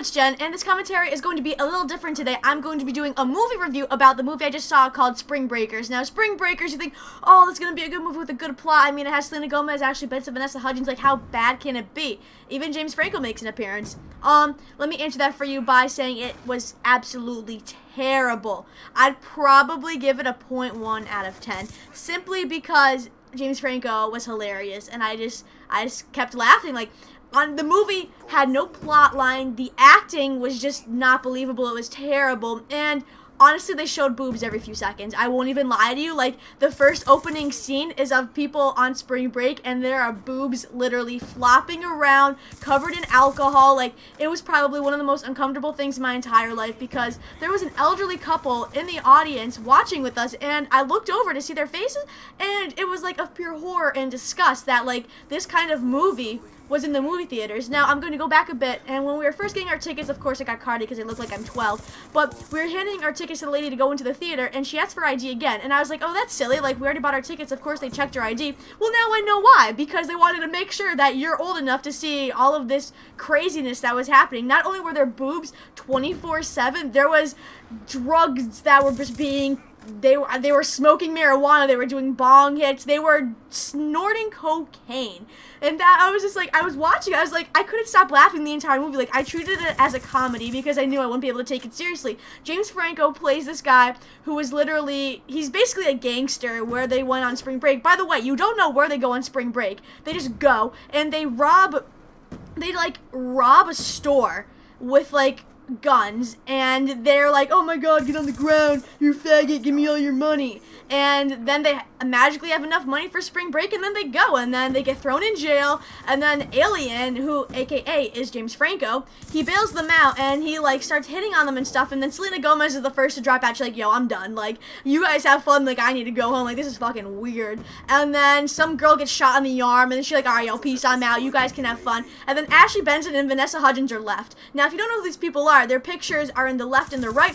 it's Jen, and this commentary is going to be a little different today. I'm going to be doing a movie review about the movie I just saw called Spring Breakers. Now, Spring Breakers, you think, oh, this is going to be a good movie with a good plot. I mean, it has Selena Gomez, Ashley Benson, Vanessa Hudgens. Like, how bad can it be? Even James Franco makes an appearance. Let me answer that for you by saying it was absolutely terrible. I'd probably give it a 0.1 out of 10, simply because James Franco was hilarious, and I just kept laughing. Like, the movie had no plot line. The acting was just not believable. It was terrible. And honestly, they showed boobs every few seconds. I won't even lie to you. Like, the first opening scene is of people on spring break, and there are boobs literally flopping around, covered in alcohol. Like, it was probably one of the most uncomfortable things in my entire life, because there was an elderly couple in the audience watching with us, and I looked over to see their faces, and it was like of pure horror and disgust that, like, this kind of movie was in the movie theaters. Now, I'm going to go back a bit, and when we were first getting our tickets, of course, I got carded because I look like I'm 12, but we were handing our tickets to the lady to go into the theater, and she asked for ID again, and I was like, oh, that's silly, like, we already bought our tickets, of course they checked your ID. Well, now I know why, because they wanted to make sure that you're old enough to see all of this craziness that was happening. Not only were there boobs 24/7, there was drugs that were just being they were smoking marijuana, they were doing bong hits, they were snorting cocaine. And that, I was just like, I was watching, I was like, I couldn't stop laughing the entire movie. Like, I treated it as a comedy because I knew I wouldn't be able to take it seriously. James Franco plays this guy who is literally, he's basically a gangster where they went on spring break. By the way, you don't know where they go on spring break. They just go, and they rob a store with, like, guns, and they're like, oh my god, get on the ground, you faggot, give me all your money. And then they magically have enough money for spring break, and then they go, and then they get thrown in jail, and then Alien, who aka is James Franco, he bails them out, and he like starts hitting on them and stuff, and then Selena Gomez is the first to drop out. She's like, yo, I'm done, like, you guys have fun, like, I need to go home, like, this is fucking weird. And then some girl gets shot in the arm, and then she's like, alright, yo, peace, I'm out, you guys can have fun. And then Ashley Benson and Vanessa Hudgens are left. Now, if you don't know who these people are, their pictures are in the left and the right.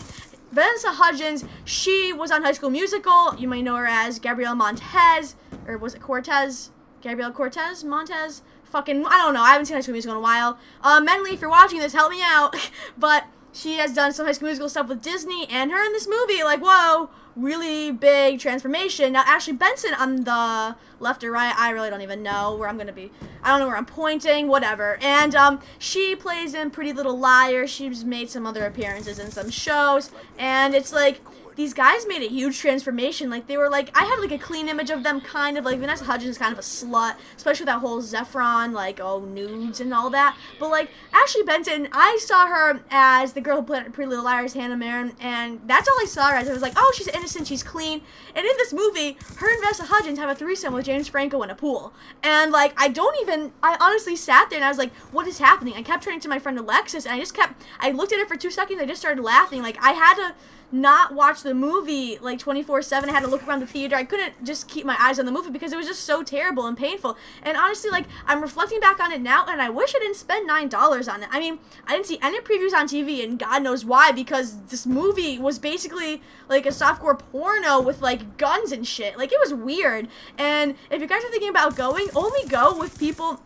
Vanessa Hudgens, she was on High School Musical. You might know her as Gabrielle Montez, or was it Cortez? Gabrielle Cortez? Montez? Fucking, I don't know. I haven't seen High School Musical in a while. Menly, if you're watching this, help me out. But she has done some High School Musical stuff with Disney, and her in this movie, like, whoa, really big transformation. Now, Ashley Benson on the left or right, I really don't even know where I'm going to be. I don't know where I'm pointing, whatever. And she plays in Pretty Little Liars. She's made some other appearances in some shows, and it's like, these guys made a huge transformation. Like, they were like, I had like a clean image of them, kind of like Vanessa Hudgens is kind of a slut, especially with that whole Zephron, like, oh, nudes and all that. But like, Ashley Benson, I saw her as the girl who played Pretty Little Liars, Hannah Marin, and that's all I saw her as. I was like, oh, she's innocent, she's clean. And in this movie, her and Vanessa Hudgens have a threesome with James Franco in a pool. And like, I honestly sat there and I was like, what is happening? I kept turning to my friend Alexis, and I looked at her for 2 seconds, I just started laughing. Like, I had to not watch the movie like 24/7. I had to look around the theater. I couldn't just keep my eyes on the movie because it was just so terrible and painful. And honestly, like, I'm reflecting back on it now, and I wish I didn't spend $9 on it. I mean, I didn't see any previews on TV, and God knows why, because this movie was basically like a softcore porno with like guns and shit. Like, it was weird. And if you guys are thinking about going, only go with people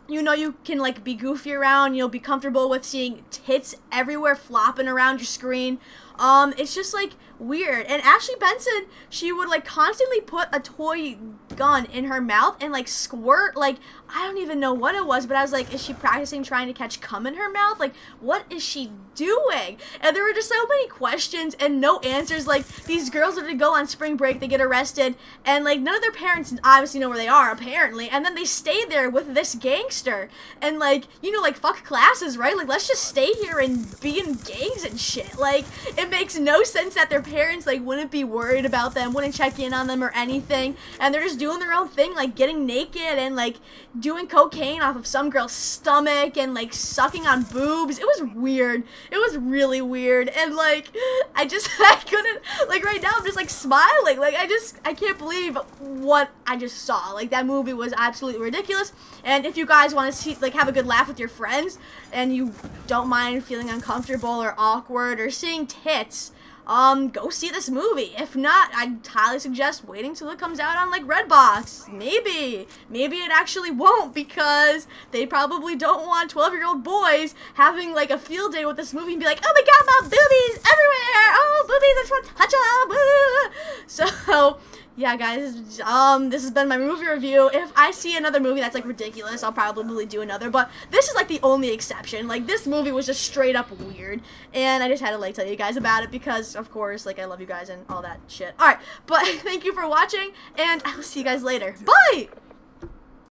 you know you can, like, be goofy around, you'll be comfortable with seeing tits everywhere flopping around your screen. It's just, like, weird. And Ashley Benson, she would, like, constantly put a toy gun in her mouth and, like, squirt, like, I don't even know what it was, but I was like, is she practicing trying to catch cum in her mouth? Like, what is she doing? And there were just so many questions and no answers. Like, these girls are to go on spring break, they get arrested, and, like, none of their parents obviously know where they are, apparently, and then they stay there with this gangster, and, like, you know, like, fuck classes, right? Like, let's just stay here and be in gangs and shit. Like, it makes no sense that their parents, like, wouldn't be worried about them, wouldn't check in on them or anything, and they're just doing their own thing, like, getting naked and, like, doing cocaine off of some girl's stomach and, like, sucking on boobs. It was weird. It was really weird. And, like, I couldn't, like, right now I'm just, like, smiling. Like, I can't believe what I just saw. Like, that movie was absolutely ridiculous. And if you guys want to see, like, have a good laugh with your friends and you don't mind feeling uncomfortable or awkward or seeing tits, go see this movie. If not, I'd highly suggest waiting till it comes out on like Redbox. Maybe it actually won't, because they probably don't want 12-year-old boys having like a field day with this movie and be like, oh my god, mom, boobies everywhere, oh, boobies, I just want to touch them. So yeah, guys, this has been my movie review. If I see another movie that's like ridiculous, I'll probably do another, but this is like the only exception. Like, this movie was just straight up weird, and I just had to like tell you guys about it because, of course, like, I love you guys and all that shit. Alright, but thank you for watching, and I will see you guys later. Bye!